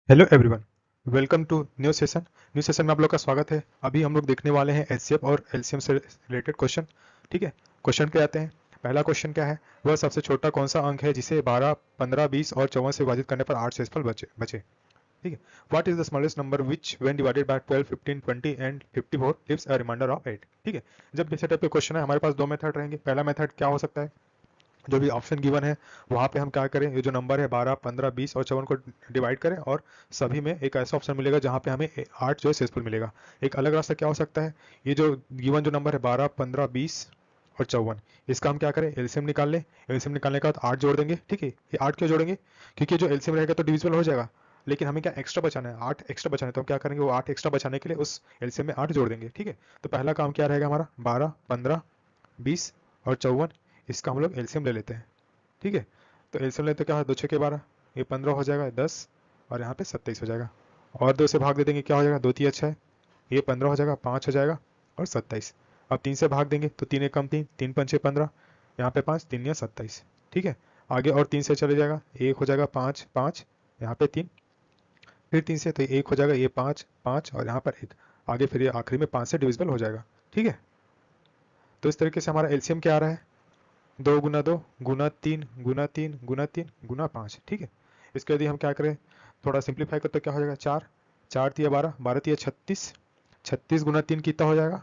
Hello everyone, welcome to new session में आप लोग का स्वागत है। अभी हम लोग देखने वाले हैं एचसीएफ और एलसीएम से रिलेटेड क्वेश्चन। ठीक है, क्वेश्चन पे आते हैं। पहला क्वेश्चन क्या है? वह सबसे छोटा कौन सा अंक है जिसे 12, 15, 20 और 54 से विभाजित करने पर 8 शेषफल बचे? ठीक है, what is the smallest number which when divided by 12, 15, 20 and 54 gives a remainder of 8? ठीक है, जब इस टाइप के क्वेश्चन है हमारे पास दो मेथड रहेंगे। पहला मेथड क्या हो सकता है? जो भी ऑप्शन गिवन है वहाँ पे हम क्या करें, ये जो नंबर है 12, 15, 20 और 54 को डिवाइड करें और सभी में एक ऐसा ऑप्शन मिलेगा जहाँ पे हमें 8 जो है शेषफल मिलेगा। एक अलग रास्ता क्या हो सकता है, ये जो गिवन जो नंबर है 12, 15, 20 और 54, इसका हम क्या करें, एलसीएम निकाल लें। एलसीएम निकालने के बाद 8 जोड़ देंगे। ठीक है, ये 8 क्यों जोड़ेंगे? क्योंकि जो एलसीएम रहेगा तो डिविजिबल हो जाएगा, लेकिन हमें क्या एक्स्ट्रा बचाना है, 8 एक्स्ट्रा बचाना है। तो हम क्या करेंगे, वो 8 एक्स्ट्रा बचाने के लिए उस एलसीएम में 8 जोड़ देंगे। ठीक है, तो पहला काम क्या रहेगा हमारा, 12, 15, 20 और 54, इसका हम लोग एलसीएम ले लेते हैं। ठीक है, तो एलसीएम लेते क्या है, 2 6 के 12, ये 15 हो जाएगा, 10 और यहाँ पे 27 हो जाएगा। और 2 से भाग दे देंगे, क्या हो जाएगा, 2 3 अच्छा है, ये 15 हो जाएगा, 5 हो जाएगा और 27। अब 3 से भाग देंगे तो 3 एक कम 3, 3 पंचे 15, यहाँ पे 5, 3 या 27। ठीक है, आगे और 3 से चले जाएगा, 1 हो जाएगा, 5 5, यहाँ पे 3, फिर 3 से तो 1 हो जाएगा, ये 5 5 और यहाँ पर 1, आगे फिर ये आखिरी में 5 से डिविजिबल हो जाएगा। ठीक है, तो इस तरीके से हमारा एलसीएम क्या आ रहा है, 2 गुना 2 गुना 3 गुना 3 गुना 3 गुना 5। ठीक है, इसके यदि हम क्या करें, थोड़ा सिंप्लीफाई करते तो क्या हो जाएगा, 4 4 तिया 12, 12 तिया 36, 36 गुना 3 कितना हो जाएगा,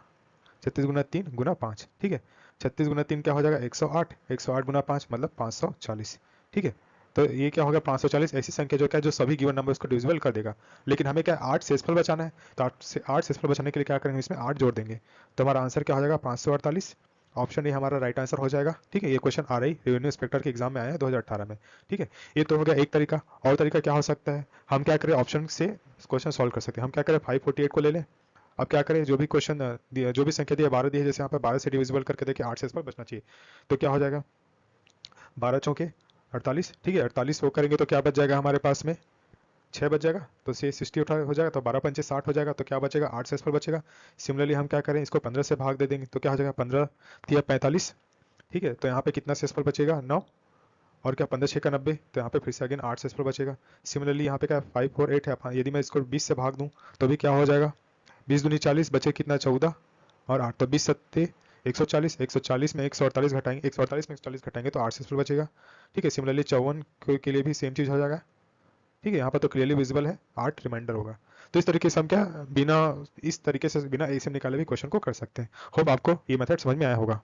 36 गुना 3 गुना 5। ठीक है, 36 गुना 3 क्या हो जाएगा, 108, 108 गुना 5 मतलब 540। ठीक है, तो ये क्या होगा, 540 ऐसी संख्या जो क्या है, जो सभी गिवन नंबर उसको डिविजिबल कर देगा। लेकिन हमें क्या 8 शेषफल बचाना है, तो 8 शेषफल बचाने के लिए क्या करेंगे, इसमें 8 जोड़ देंगे। तो हमारा आंसर क्या हो जाएगा, 548। ऑप्शन ए हमारा राइट आंसर हो जाएगा। ठीक है, ये क्वेश्चन आ रही रेवेन्यू इंस्पेक्टर के एग्जाम में आया है 2018 में। ठीक है, ये तो हो गया एक तरीका। और तरीका क्या हो सकता है, हम क्या करें, ऑप्शन से क्वेश्चन सॉल्व कर सकते हैं। हम क्या करें, 548 को ले लें। अब क्या करें, जो भी क्वेश्चन जो भी संख्या दी है 12 दी है, जैसे यहाँ पर 12 से डिविजिबल करके देखिए 8 से इस पर बचना चाहिए। तो क्या हो जाएगा, 12 चौके 48। ठीक है, 48 वो करेंगे तो क्या बच जाएगा हमारे पास में, 6 बच जाएगा, तो से 60 हो जाएगा, तो 12 पंचे 60 हो जाएगा, तो क्या बचेगा, 8 से इस पर बचेगा। सिमिलरली हम क्या करें, इसको 15 से भाग दे देंगे तो क्या हो जाएगा, 15 तिया 45। ठीक है, तो यहाँ पे कितना शेषफल बचेगा, 9। और क्या 15 6 का 90, तो यहाँ पे फिर से अगेन 8 शेषफल बचेगा। सिमिलरली यहाँ पे क्या 5 4 8 है, यदि मैं इसको 20 से भाग दूँ तो भी क्या हो जाएगा, 20 दूनी 40, बचे कितना 14 और 8, तो 20 सत्ते 140, 140 में 148 घटाएंगे, 148 में 140 घटाएंगे तो 8 शेषफल बचेगा। ठीक है, सिमिलरली 54 के लिए भी सेम चीज़ हो जाएगा। ठीक है, यहाँ पर तो क्लियरली विजिबल है, 8 रिमाइंडर होगा। तो इस तरीके से हम क्या बिना इस तरीके से बिना एलसीएम निकाले भी क्वेश्चन को कर सकते हैं। होप आपको ये मेथड समझ में आया होगा।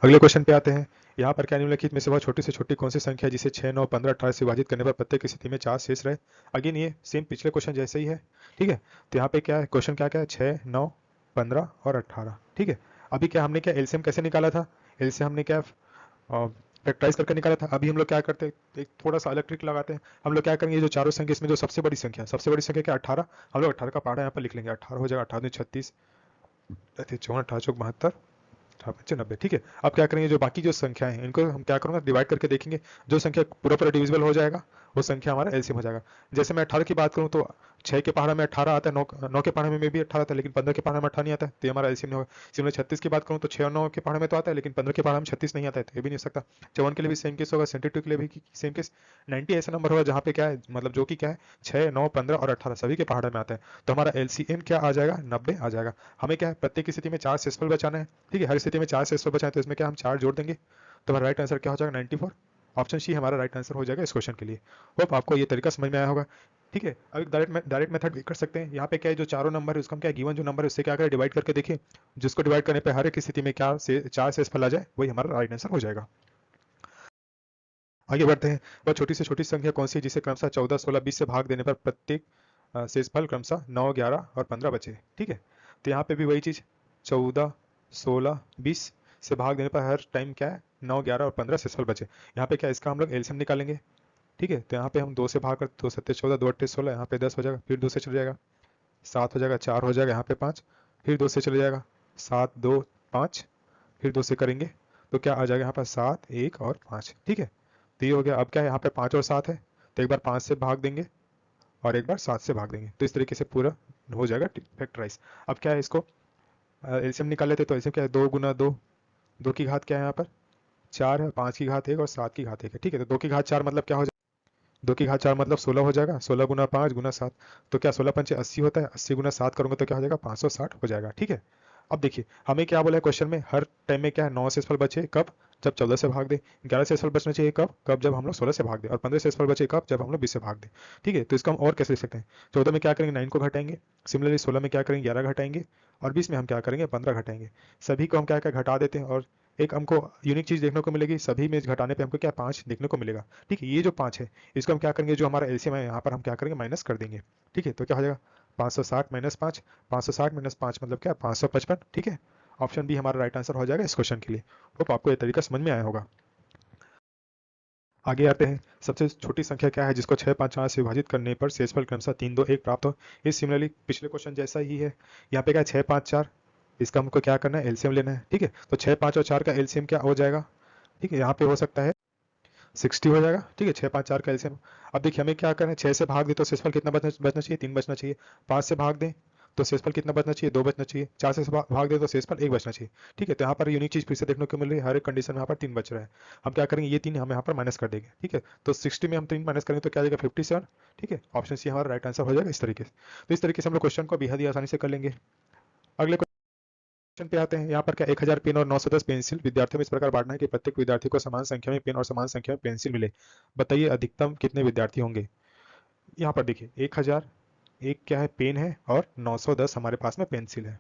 अगले क्वेश्चन पे आते हैं। यहाँ पर क्या निम्नलिखित में से वह छोटी से छोटी कौन सी संख्या है जिसे 6, 9, 15, 18 से विभाजित करने पर प्रत्येक स्थिति में 4 शेष रहे? अगेन ये सेम पिछले क्वेश्चन जैसे ही है। ठीक है, तो यहाँ पे क्या है, क्वेश्चन क्या क्या है, 6, 9, 15 और 18। ठीक है, अभी क्या हमने क्या एलसीएम कैसे निकाला था, एलसीएम हमने क्या फैक्टराइज करके निकाला था। अभी हम लोग क्या करते हैं, एक थोड़ा सा अलग ट्रिक लगाते हैं। हम लोग क्या करेंगे, जो चारों संख्या इसमें जो सबसे बड़ी संख्या क्या 18, हम लोग 18 का पहाड़ा यहाँ पर लिख लेंगे। 18 हो जाएगा, 18 36, 54, 18 चौक 72, 95। ठीक है, अब क्या करेंगे, जो बाकी जो संख्या है इनको हम क्या करूंगा, डिवाइड करके देखेंगे। जो संख्या पूरा पूरा डिविजिबल हो जाएगा वो संख्या हमारा एलसीएम हो जाएगा। जैसे मैं 18 की बात करूं तो 6 के पहाड़ा में 18 आता है, 9 के पहाड़ा में भी 18 आता है, लेकिन 15 के पहाड़ा में 18 नहीं आता है, तो ये हमारा एलसीएम नहीं होगा। सिमिलर 36 की बात करूं तो 6 और 9 के पहाड़ा में तो आता है, लेकिन 15 के पहाड़ा में 36 नहीं आता है, तो ये भी नहीं हो सकता। 54 के लिए भी सेम केस होगा, 72 के लिए भी सेम केस। 90 ऐसा नंबर होगा जहाँ पे क्या है, मतलब जो कि क्या है 6, 9, 15 और 18 सभी के पहाड़ा में आता है, तो हमारा एलसीएम क्या आ जाएगा, 90 आ जाएगा। हमें क्या है, प्रत्येक स्थिति में 4 शेषफल बचाना है। ठीक है, हर स्थिति में 4 शेषफल बचाए तो इसमें क्या हम 4 जोड़ देंगे, तो हमारा राइट आंसर क्या हो जाएगा, 94। ऑप्शन सी हमारा राइट आंसर हो जाएगा इस क्वेश्चन के लिए। होप आपको ये तरीका समझ में आया होगा। ठीक है, अब एक डायरेक्ट मेथड भी कर सकते हैं। यहाँ पे क्या है, जो चारों नंबर है उसका हम क्या गिवन जो नंबर है उससे क्या करें, डिवाइड करके देखिए। जिसको डिवाइड करने पे हर एक स्थिति में क्या से 4 शेषफल आ जाए, वही हमारा राइट आंसर हो जाएगा। आगे बढ़ते हैं। वह छोटी से छोटी संख्या कौन सी है जिसे क्रमशः 14, 16, 20 से भाग देने पर प्रत्येक शेषफल क्रमशः 9, 11 और 15 बचे? ठीक है, तो यहाँ पे भी वही चीज, 14, 16, 20 से भाग देने पर हर टाइम क्या है, 9, 11 और 15 शेषफल बचे। यहाँ पे क्या इसका हम लोग एलसीएम निकालेंगे। ठीक है, तो यहाँ पे हम 2 से भाग कर, 2 सत्ते 14, 2 अट्ठे 16, यहाँ पे 10 हो जाएगा, फिर 2 से चले जाएगा 7 हो जाएगा, 4 हो जाएगा, यहाँ पे 5, फिर 2 से चले जाएगा 7, 2, 5, फिर 2 से करेंगे तो क्या आ जाएगा यहाँ पर 7, 1 और 5। ठीक है, तो ये हो गया। अब क्या है, यहाँ पे 5 और 7 है, तो एक बार 5 से भाग देंगे और एक बार 7 से भाग देंगे, तो इस तरीके से पूरा हो जाएगा फैक्टराइज। अब क्या है, इसको एलसीएम निकाल लेते, तो एलसीएम क्या है, 2 गुना 2, 2 की घात क्या है यहाँ पर 4 है, 5 की घात 1 और 7 की घात 1 है। ठीक है, तो 2 की घात 4 मतलब क्या हो जाएगा, 2 की घात 4 मतलब 16 हो जाएगा, 16 गुना 5 गुना 7, तो क्या 16 पंचे 80 होता है, 80 गुना 7 करूंगा तो क्या हो जाएगा 560 हो जाएगा। ठीक है, अब देखिए हमें क्या बोला है क्वेश्चन में, हर टाइम में क्या है 9 शेषफल बचे कब, जब 14 से भाग दे, 11 शेषफल बचना चाहिए कब, जब हम लोग 16 से भाग दे, और 15 शेषफल बचे कब, जब हम लोग 20 से भाग दे। ठीक है, तो इसका हम और कैसे लिख सकते हैं, 14 में क्या करेंगे 9 को घटाएंगे, सिमिलरली 16 में क्या करेंगे 11 घटाएंगे, और 20 में हम क्या करेंगे 15 घटाएंगे। सभी को हम क्या क्या घटा देते हैं, और एक हमको यूनिक चीज देखने को मिलेगी, सभी में घटाने पे हमको क्या 5 देखने को मिलेगा। ठीक है, ये जो 5 है इसको हम क्या करेंगे, जो हमारा एलसीएम है यहाँ पर हम क्या करेंगे माइनस कर देंगे। ठीक है, तो क्या हो जाएगा 560 माइनस 5, 560 माइनस 5 मतलब क्या 555। ठीक है, ऑप्शन बी हमारा राइट आंसर हो जाएगा इस क्वेश्चन के लिए। होप आपको ये तरीका समझ में आया होगा। आगे आते हैं, सबसे छोटी संख्या क्या है जिसको 6 5 4 से विभाजित करने पर शेषफल क्रमशः 3 2 1 प्राप्त हो। ये सिमिलरली पिछले क्वेश्चन जैसा ही है, यहाँ पे क्या 6 5 4, इसका हमको क्या करना है एलसीएम लेना है। ठीक है, तो 6 5 और 4 का एलसीएम क्या हो जाएगा, ठीक है यहाँ पे हो सकता है 60 हो जाएगा। ठीक है, 6 5 4 का एलसीएम। अब देखिए हमें क्या करना है, 6 से भाग दे तो शेषफल कितना बचना चाहिए 3 बचना चाहिए, 5 से भाग दें तो शेषफल कितना बचना चाहिए 2 बचना चाहिए, 4 से भाग दे तो शेषफल 1 बचना चाहिए। ठीक है, तो यहाँ पर यूनिक चीज फिर से देखने को मिल रही है, हर एक कंडीशन में यहाँ पर 3 बच रहा है। हम क्या करेंगे ये 3 हम यहाँ पर माइनस कर देंगे। ठीक है, तो 60 में हम 3 माइनस करेंगे तो क्या आ जाएगा 57। ठीक है, ऑप्शन सी हमारा राइट आंसर हो जाएगा इस तरीके से। तो इस तरीके से हम लोग क्वेश्चन को बेहद ही आसानी से कर लेंगे। अगले क्वेश्चन पे आते हैं, यहाँ पर क्या 1000 पेन और 910 पेंसिल विद्यार्थियों में इस प्रकार बांटना है कि प्रत्येक विद्यार्थी को समान संख्या में पेन और समान संख्या में पेंसिल मिले, बताइए अधिकतम कितने विद्यार्थी होंगे। यहाँ पर देखिए 1000 एक क्या है पेन है और 910 हमारे पास में पेंसिल है।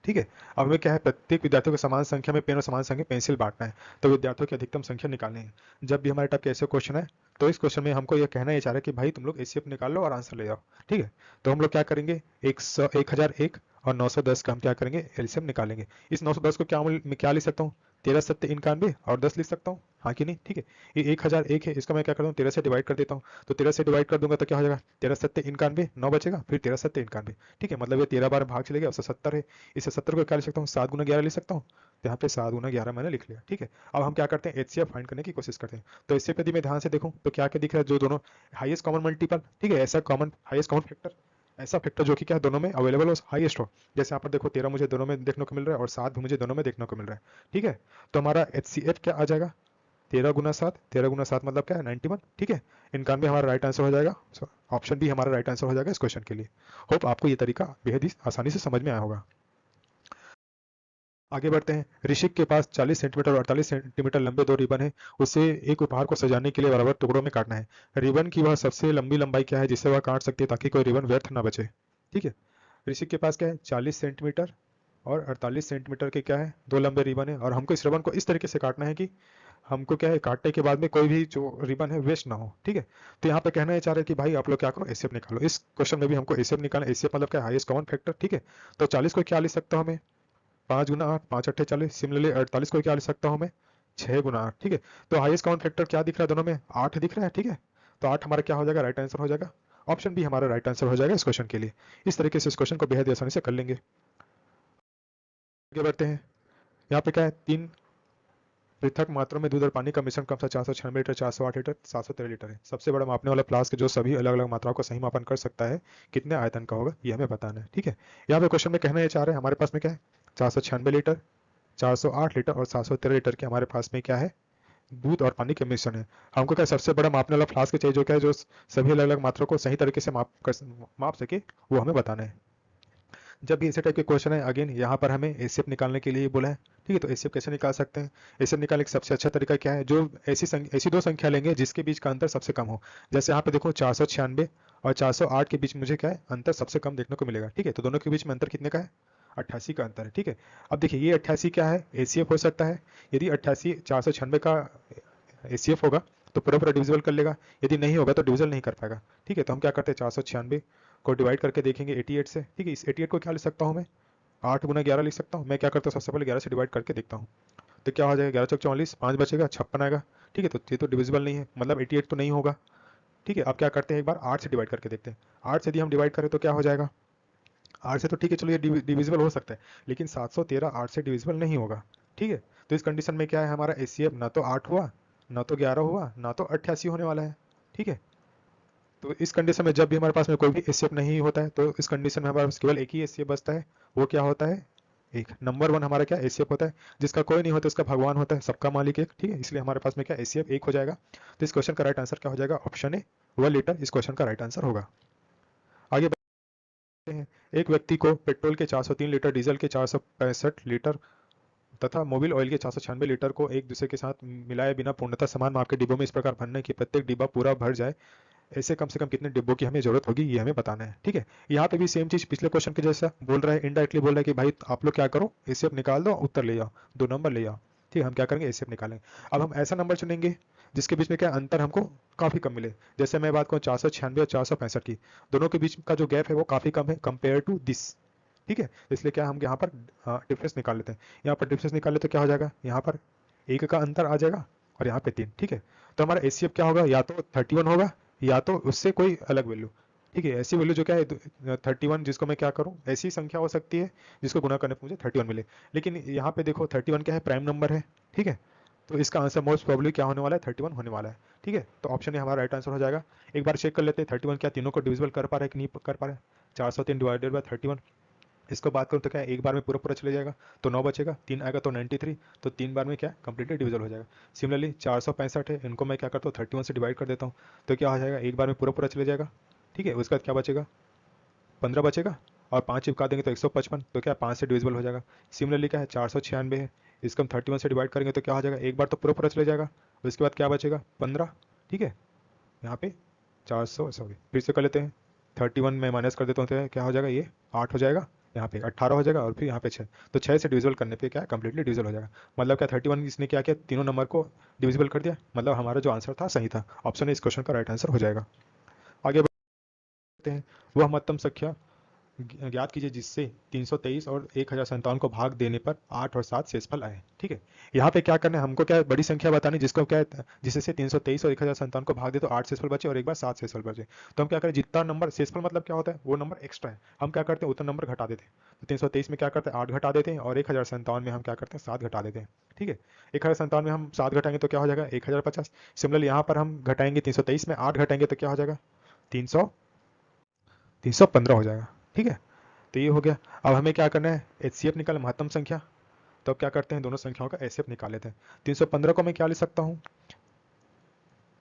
ठीक है, अब हमें क्या है प्रत्येक विद्यार्थियों को समान संख्या में पेन और समान संख्या में पेंसिल बांटना है, तो विद्यार्थियों की अधिकतम संख्या निकालनी है। जब भी हमारे टाइप के ऐसे क्वेश्चन है तो इस क्वेश्चन में हमको ये कहना ये चाह रहा है कि भाई तुम लोग एचसीएफ निकाल लो और आंसर ले आओ। ठीक है, तो हम लोग क्या करेंगे 1001 और 910 का हम क्या करेंगे एलसीएम निकालेंगे। इस 910 को क्या मैं क्या लिख सकता हूँ 13 सत्ते 91 और 10 लिख सकता हूँ, हाँ कि नहीं। ठीक है, ये 1001 है, इसका मैं क्या करता हूँ 13 से डिवाइड कर देता हूँ, तो 13 से डिवाइड कर दूंगा तो क्या हो जाएगा 13 सत्ते 91, 9 बचेगा, फिर 13 सत्ते 91। ठीक है, मतलब ये 13 बार भाग चले गया 170 है। इस 70 को क्या लिख सकता हूँ 7 गुना 11 लिख सकता हूँ, तो यहाँ पे 7 गुना 11 मैंने लिख लिया। ठीक है, अब हम क्या करते हैं एचसीएफ फाइंड करने की कोशिश करते हैं। तो एचसीएफ यदि मैं ध्यान से देखूँ तो क्या क्या दिख रहा है, जो दोनों हाईएस्ट कॉमन मल्टीपल, ठीक है ऐसा कॉमन हाईएस्ट कॉमन फैक्टर, ऐसा फैक्टर जो कि क्या दोनों में अवेलेबल हो हाईएस्ट हो। जैसे यहाँ पर देखो 13 मुझे दोनों में देखने को मिल रहा है और 7 भी मुझे दोनों में देखने को मिल रहा है। ठीक है, तो हमारा एचसीएफ क्या आ जाएगा 13 गुना 7, 13 गुना 7 मतलब क्या है 91। ठीक है, 91 हमारा राइट आंसर हो जाएगा, ऑप्शन बी हमारा राइट आंसर हो जाएगा इस क्वेश्चन के लिए। होप आपको ये तरीका बेहद ही आसानी से समझ में आया होगा। आगे बढ़ते हैं, ऋषिक के पास 40 सेंटीमीटर और 48 सेंटीमीटर लंबे 2 रिबन है, उसे एक उपहार को सजाने के लिए बराबर टुकड़ों में काटना है। रिबन की वह सबसे लंबी लंबाई क्या है जिससे वह काट सकती है ताकि कोई रिबन व्यर्थ ना बचे। ठीक है, ऋषिक के पास क्या है 40 सेंटीमीटर और 48 सेंटीमीटर के क्या है 2 लंबे रिबन है, और हमको इस रिबन को इस तरीके से काटना है कि हमको क्या है काटने के बाद में कोई भी जो रिबन है वेस्ट ना हो। ठीक है, तो यहाँ पे कहना है चाह रहे हैं कि भाई आप लोग क्या करो एसएफ निकालो। इस क्वेश्चन में भी हमको एसएफ निकालना, एसएफ मतलब क्या हाईएस्ट कॉमन फैक्टर। ठीक है, तो 40 को क्या लिख सकता हूँ मैं 5 गुना 8, 5 अट्ठे 40। सिमिलरली 48 को क्या लिख सकता हूँ मैं 6 गुना 8। ठीक है, तो हाईएस्ट कॉमन फैक्टर क्या दिख रहा है दोनों में 8 दिख रहा है। ठीक है, तो 8 हमारा क्या हो जाएगा राइट आंसर हो जाएगा, ऑप्शन बी हमारा राइट आंसर हो जाएगा इस क्वेश्चन के लिए। इस तरीके से इस क्वेश्चन को बेहद आसानी से कर लेंगे। आगे बढ़ते हैं, यहाँ पे क्या है 3 पृथक मात्रों में दूध और पानी का मिश्रण क्रमशः 496 लीटर 408 लीटर 713 लीटर है। सबसे बड़ा मापने वाला फ्लास्क जो सभी अलग अलग मात्राओं को सही मापन कर सकता है कितने आयतन का होगा ये हमें बताना है। ठीक है, यहाँ पे क्वेश्चन में कहना ये चाह रहे हैं हमारे पास में क्या है 496 लीटर 408 लीटर और 713 लीटर के हमारे पास में क्या है दूध और पानी के मिश्रण है। हमको क्या सबसे बड़ा मापने वाला फ्लास्क चाहिए जो क्या है जो सभी अलग अलग मात्रा को सही तरीके से माप सके, वो हमें बताना है। जब भी इसी टाइप के क्वेश्चन है अगेन यहाँ पर हमें एसीएफ निकालने के लिए बोला है। ठीक है, तो एसीएफ कैसे निकाल सकते हैं, एसीएफ निकालने का सबसे अच्छा तरीका क्या है, जो ऐसी दो संख्या लेंगे जिसके बीच का अंतर सबसे कम हो। जैसे यहाँ पे देखो 496 और 408 के बीच मुझे क्या है अंतर सबसे कम देखने को मिलेगा। ठीक है, तो दोनों के बीच में अंतर कितने का है 88 का अंतर है। ठीक है, अब देखिए ये 88 क्या है एसीएफ हो सकता है, यदि 88 496 का एसीएफ होगा तो पूरा पूरा डिविजिबल कर लेगा, यदि नहीं होगा तो डिविजल नहीं कर पाएगा। ठीक है, तो हम क्या करते हैं 496 को डिवाइड करके देखेंगे 88 से। ठीक है, इस 88 को क्या लिख सकता हूँ मैं 8 गुना 11 लिख सकता हूँ। मैं क्या करता हूँ सबसे पहले 11 से डिवाइड करके देखता हूँ, तो क्या हो जाएगा 11 चौक 44, 5 बचेगा 56 आएगा। ठीक है, तो ये तो डिविजिबल नहीं है, मतलब 88 तो नहीं होगा। ठीक है, अब क्या करते हैं एक बार 8 से डिवाइड करके देखते हैं। 8 से यदि हम डिवाइड करें तो क्या हो जाएगा 8 से तो ठीक है चलो ये डिविजिबल हो सकता है, लेकिन 713 8 से डिविजिबल नहीं होगा। ठीक है, तो इस कंडीशन में क्या है हमारा एचसीएफ ना तो 8 हुआ ना तो 11 हुआ ना तो 88 होने वाला है। ठीक है, तो इस कंडीशन में जब भी हमारे पास में कोई भी एचसीएफ नहीं होता है तो इस कंडीशन में हमारे पास केवल एक ही एचसीएफ बचता है, वो क्या होता है एक। नंबर 1 हमारा क्या एचसीएफ होता है, जिसका कोई नहीं होता उसका भगवान होता है, सबका मालिक एक, ठीक है, इसलिए हमारे पास में क्या एचसीएफ एक हो जाएगा। तो इस क्वेश्चन का राइट आंसर क्या हो जाएगा, ऑप्शन ए 1 लीटर इस क्वेश्चन का राइट आंसर होगा। आगे बढ़ते हैं। एक व्यक्ति को पेट्रोल के 403 लीटर, डीजल के 465 लीटर तथा मोबिल ऑयल के 496 लीटर को एक दूसरे के साथ मिलाए बिना पूर्णतः समान माप के डिब्बों में इस प्रकार भरने की प्रत्येक डिब्बा पूरा भर जाए, ऐसे कम से कम कितने डिब्बों की हमें जरूरत होगी, ये हमें बताना है। ठीक है, यहाँ पे भी सेम चीज पिछले क्वेश्चन के जैसा बोल रहा है, इनडायरेक्टली बोल रहा है कि भाई आप लोग क्या करो, एसीएफ निकाल दो, उत्तर ले आओ, 2 नंबर ले आओ। ठीक है, हम क्या करेंगे, एसीएफ निकालेंगे। अब हम ऐसा नंबर चुनेंगे जिसके बीच में क्या अंतर हमको काफी कम मिले। जैसे मैं बात करूँ 496 और 465 की, दोनों के बीच का जो गैप है वो काफी कम है कंपेयर टू दिस। ठीक है, इसलिए क्या हम यहाँ पर डिफरेंस निकाल लेते हैं। यहाँ पर डिफरेंस निकाल लेते तो क्या हो जाएगा, यहाँ पर 1 का अंतर आ जाएगा और यहाँ पे 3। ठीक है, तो हमारा एचसीएफ क्या होगा, या तो 31 होगा या तो उससे कोई अलग वैल्यू। ठीक है, ऐसी वैल्यू जो क्या है 31, जिसको मैं क्या करूं, ऐसी संख्या हो सकती है जिसको गुना करने पर मुझे 31 मिले। लेकिन यहाँ पे देखो 31 क्या है, प्राइम नंबर है। ठीक है, तो इसका आंसर मोस्ट प्रोबेबली क्या होने वाला है, 31 होने वाला है। ठीक है, तो ऑप्शन ए हमारा राइट आंसर हो जाएगा। एक बार चेक कर लेते हैं 31 क्या तीनों को डिविजिबल कर पा रहा है कि नहीं कर पा रहा है। 403 डिवाइडेड बाय 31, इसको बात करूँ तो क्या एक बार में पूरा पूरा चले जाएगा, तो 9 बचेगा, 3 आएगा तो 93, तो 3 बार में क्या कंप्लीटली डिविजल हो जाएगा। सिमिलरली 465 है, इनको मैं क्या करता हूँ 31 से डिवाइड कर देता हूँ, तो क्या हो जाएगा, एक बार में पूरा पूरा चले जाएगा। ठीक है, उसके बाद क्या बचेगा, 15 बचेगा, और 5 चिपका देंगे तो 155, तो क्या 5 से डिविजिबल हो जाएगा। सिमिलरली क्या है 496 है, इसको हम 31 से डिवाइड करेंगे तो क्या हो जाएगा, एक बार तो पूरा पूरा चले जाएगा, उसके बाद क्या बचेगा 15। ठीक है, यहाँ पे 400 सॉरी फिर से कर लेते हैं, 31 में माइनस कर देता हूँ तो क्या हो जाएगा, ये 8 हो जाएगा, यहाँ पे 18 हो जाएगा, और फिर यहाँ पे 6, तो 6 से डिविजिबल करने पे क्या कंप्लीटली डिविजिबल हो जाएगा। मतलब क्या 31 इसने क्या किया, तीनों नंबर को डिविजिबल कर दिया, मतलब हमारा जो आंसर था सही था, ऑप्शन इस क्वेश्चन का राइट आंसर हो जाएगा। आगे बढ़ते हैं। वह महत्तम संख्या ज्ञात कीजिए जिससे 323 और 1057 को भाग देने पर 8 और 7 शेषफल आए। ठीक है, यहाँ पे क्या करना है, हमको क्या बड़ी संख्या बतानी जिसको क्या जिससे 323 और 1057 को भाग दे तो 8 शेषफल बचे और एक बार 7 शेषफल बचे। तो हम क्या करें, जितना नंबर शेषफल मतलब क्या होता है, वो नंबर एक्स्ट्रा है, हम क्या करते हैं उतना नंबर घटा देते हैं। तो 323 में क्या करते हैं 8 घटा देते हैं, और 1057 में हम क्या करते हैं 7 घटा देते हैं। ठीक है, 1057 में हम 7 घटाएंगे तो क्या हो जाएगा 1050। सिमिलरली यहाँ पर हम घटाएंगे 323 में 8 घटाएंगे तो क्या हो जाएगा 315 हो जाएगा। ठीक है, तो ये हो गया। अब हमें क्या करना है, एचसीएफ निकाल महत्तम संख्या, तो अब क्या करते हैं दोनों संख्याओं का एचसीएफ निकाल लेते हैं। 315 को मैं क्या ले सकता हूँ,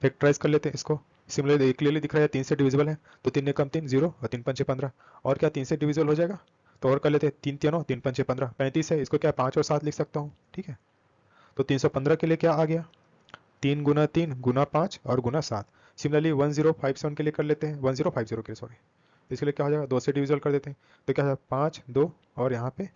फैक्टराइज कर लेते हैं इसको। सिमिलरली क्लियरली दिख रहा है 3 से डिविजिबल है, तो 3 ने कम 3 0 और 3 पंचे 15, और क्या 3 से डिविजिबल हो जाएगा, तो और कर लेते हैं 3 तीनों 3 पंचे 15 35 है, इसको क्या 5 और 7 लिख सकता हूँ। ठीक है, तो 315 के लिए क्या आ गया, 3 गुना 3 गुना 5 और गुना 7। सिमिलरली 1057 के लिए कर लेते हैं, 1050 के लिए सॉरी, इसके लिए क्या हो जाएगा 2 से डिविजल कर देते हैं, तो क्या है 5 2 और यहाँ पे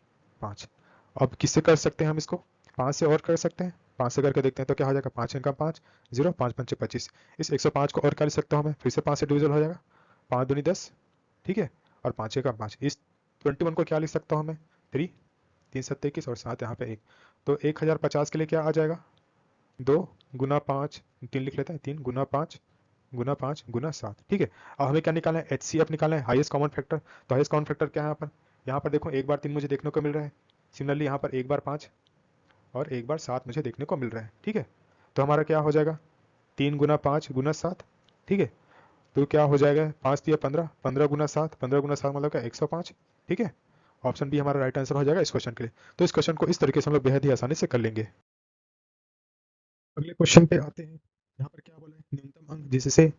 5। अब किससे कर सकते हैं हम इसको, 5 से और कर सकते हैं, 5 से करके देखते हैं तो क्या हो जाएगा 5 इनका 5 0 5 पंचे 25। इस 105 को और क्या ले सकता हूँ मैं, फिर से 5 से डिविजल हो जाएगा, 5 दूनी 10। ठीक है, और 5 का 5, इस 21 को क्या लिख सकता हूँ मैं 3 3 7 21 और 7 यहाँ पे 1, तो 1050 के लिए क्या आ जाएगा 2 गुना 5, 3 लिख लेते हैं 3 गुना 5 गुना 5 गुना 7। ठीक है, अब हमें क्या निकालना है, एचसीएफ निकालना है, हाईएस्ट कॉमन फैक्टर। तो हाईएस्ट कॉमन फैक्टर क्या है यहाँ पर देखो एक बार 3 मुझे देखने को मिल रहा है, सिमिलरली यहाँ पर एक बार 5 और एक बार 7 मुझे देखने को मिल रहा है। ठीक है, तो हमारा क्या हो जाएगा 3 गुना 5 गुना 7। ठीक है, तो क्या हो जाएगा 5 दिया 15, 15 गुना 7, 15 गुना 7 मतलब क्या 105। ठीक है, ऑप्शन बी हमारा राइट आंसर हो जाएगा इस क्वेश्चन के लिए। तो इस क्वेश्चन को इस तरीके से हम लोग बेहद ही आसानी से कर लेंगे। अगले क्वेश्चन पे आते हैं। यहाँ पर क्या बोला है, न्यूनतम अंक जिससे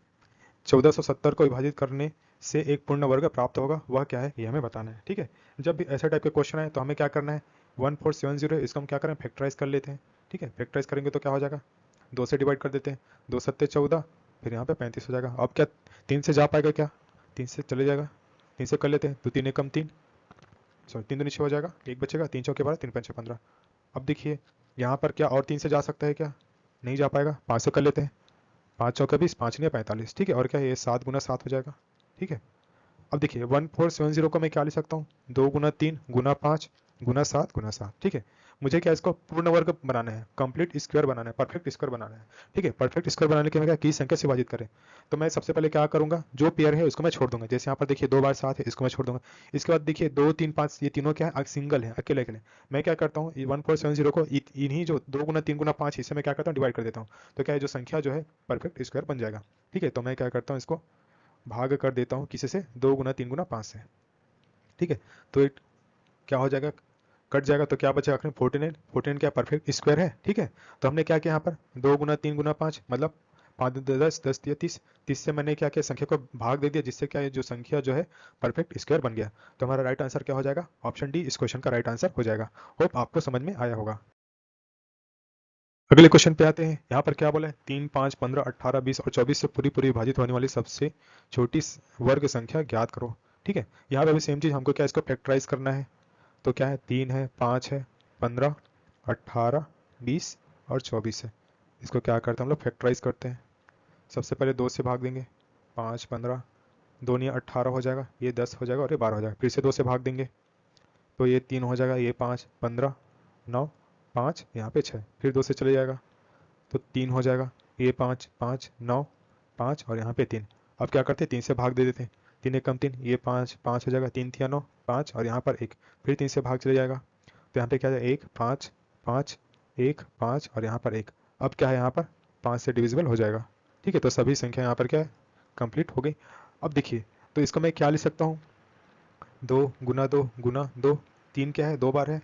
1470 को विभाजित करने से एक पूर्ण वर्ग प्राप्त होगा वह क्या है, ये हमें बताना है। ठीक है, जब भी ऐसे टाइप के क्वेश्चन आए तो हमें क्या करना है, 1470 इसको हम क्या करें फैक्टराइज कर लेते हैं। ठीक है, फैक्टराइज करेंगे तो क्या हो जाएगा 2 से डिवाइड कर देते हैं, 2 सत्ते 14, फिर यहाँ पे 35 हो जाएगा। अब क्या 3 से जा पाएगा क्या, 3 से चले जाएगा, 3 से कर लेते हैं, तो 3 एकम 3 सॉरी 3 दूनी 6 हो जाएगा, एक बचेगा, 3 चौके 12 3 पंचे 15। अब देखिए यहाँ पर क्या और 3 से जा सकता है क्या, नहीं जा पाएगा, 5 से कर लेते हैं, 5 चौका 20 5 नहीं 45। ठीक है, और क्या है ये 7 गुना 7 हो जाएगा। ठीक है, अब देखिए 1470 को मैं क्या ले सकता हूँ 2 गुना 3 गुना 5 गुना 7 गुना 7। ठीक है, मुझे क्या इसको पूर्ण वर्ग बनाना है, कंप्लीट स्क्वायर बनाना है, परफेक्ट स्क्वायर बनाना है। ठीक है, परफेक्ट स्क्वायर बनाने के लिए क्या की संख्या से विभाजित करें, तो मैं सबसे पहले क्या करूंगा जो पेयर है उसको मैं छोड़ दूंगा, जैसे यहाँ पर देखिए 2 बार 7 है, इसको मैं छोड़ दूंगा। इसके बाद देखिए 2 3 5 ये तीनों क्या है सिंगल है, अकेले अकेले। मैं क्या करता हूँ 1470 को इन्हीं जो 2 गुना 3 गुना 5 इससे मैं क्या करता हूँ डिवाइड कर देता हूँ, तो क्या है जो संख्या जो है परफेक्ट स्क्वायर बन जाएगा। ठीक है, तो मैं क्या करता हूँ इसको भाग कर देता हूँ किसी से 2 गुना 3 गुना 5 से। ठीक है, तो क्या हो जाएगा कट जाएगा तो क्या बचेगा आखिर 49। 49 क्या परफेक्ट स्क्वायर है, ठीक है। तो हमने क्या किया यहाँ पर 2 गुना 3 गुना 5 मतलब 5 10 10 दिया 30। 30 से मैंने क्या किया संख्या को भाग दे दिया, जिससे क्या है जो संख्या जो है परफेक्ट स्क्वायर बन गया। तो हमारा राइट आंसर क्या हो जाएगा, ऑप्शन डी इस क्वेश्चन का राइट आंसर हो जाएगा। होप आपको समझ में आया होगा। अगले क्वेश्चन पे आते हैं। यहाँ पर क्या बोला है 3 5 15 18 20 और 24 से पूरी पूरी विभाजित होने वाली सबसे छोटी वर्ग संख्या ज्ञात करो, ठीक है। यहाँ पे भी सेम चीज हमको क्या इसको फैक्टराइज करना है। तो क्या है 3 है 5 है 15 18 20 और 24 है। इसको क्या करते हैं हम लोग फैक्टराइज करते हैं। सबसे पहले 2 से भाग देंगे, 5 15 2 नहीं 18 हो जाएगा, ये 10 हो जाएगा और ये 12 हो जाएगा। फिर से 2 से भाग देंगे तो ये 3 हो जाएगा, ये 5 15 9 5 यहाँ पे 6। फिर 2 से चले जाएगा तो 3 हो जाएगा, ये 5 5 9 5 और यहाँ पे 3। अब क्या करते हैं 3 से भाग दे देते हैं, 3 एक कम 3, ये 5 5 हो जाएगा, 3 थिया 9 5 और यहाँ पर 1। फिर 3 से भाग चले जाएगा तो यहाँ पे क्या है 1 5 5 1 5 और यहाँ पर 1। अब क्या है यहाँ पर 5 से डिविजिबल हो जाएगा, ठीक है। तो सभी संख्या यहाँ पर क्या है कंप्लीट हो गई। अब देखिए तो इसको मैं क्या लिख सकता हूँ 2 गुना 2 गुना 2, 3 क्या है 2 बार है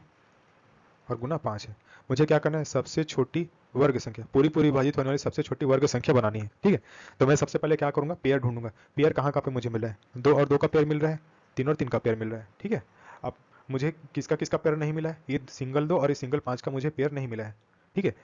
और गुना 5 है। मुझे क्या करना है सबसे छोटी वर्ग संख्या पूरी पूरी विभाजित होने वाली सबसे छोटी वर्ग संख्या बनानी है, ठीक है। तो मैं सबसे पहले क्या करूंगा पेयर ढूंढूंगा। पेयर कहाँ पे मुझे मिल रहा है 2 और 2 का पेयर मिल रहा है, 3 और 3 का पेयर मिल रहा है, ठीक है। अब मुझे किसका किसका पेयर नहीं मिला है, ये सिंगल 2 और ये सिंगल 5 का मुझे पेयर नहीं मिला है, ठीक है।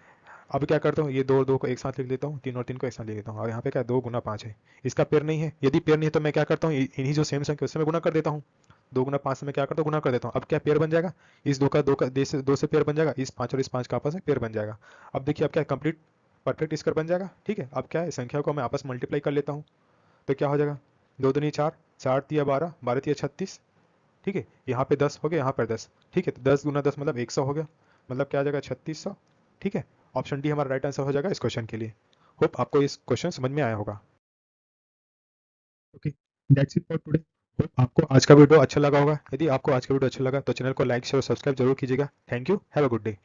अब क्या करता हूँ ये 2 और 2 को एक साथ लिख देता हूँ, 3 और 3 को एक साथ लिख देता हूँ और यहाँ पे क्या 2 गुना 5 है, इसका पेयर नहीं है। यदि पेयर नहीं है तो मैं क्या करता हूँ इन्हीं जो सेम संख्या उससे मैं गुना कर देता हूँ। 2 गुना 5 से मैं क्या करता हूँ गुना कर देता हूँ। अब क्या पेयर बन जाएगा, इस 2 का दो से पेयर बन जाएगा, इस 5 और इस 5 का आपस में पेयर बन जाएगा। अब देखिए अब क्या कंप्लीट परफेक्ट स्क्वायर बन जाएगा, ठीक है। अब क्या है संख्या को मैं आपस मल्टीप्लाई कर लेता हूँ तो क्या हो जाएगा 2 दूनी 4 4 तिया 12 12 तिया 36, ठीक है। यहाँ पे 10 हो गया, यहाँ पर 10, ठीक है। तो 10 गुना 10 मतलब 100 हो गया, मतलब क्या आ जाएगा 3600, ठीक है। ऑप्शन डी हमारा राइट आंसर हो जाएगा इस क्वेश्चन के लिए। होप आपको इस क्वेश्चन समझ में आया होगा। Okay, that's it for today. Hope आपको आज का वीडियो अच्छा लगा होगा। यदि आपको आज का वीडियो अच्छा लगा तो चैनल को लाइक शेयर और सब्सक्राइब जरूर कीजिएगा। Thank you, have a good day.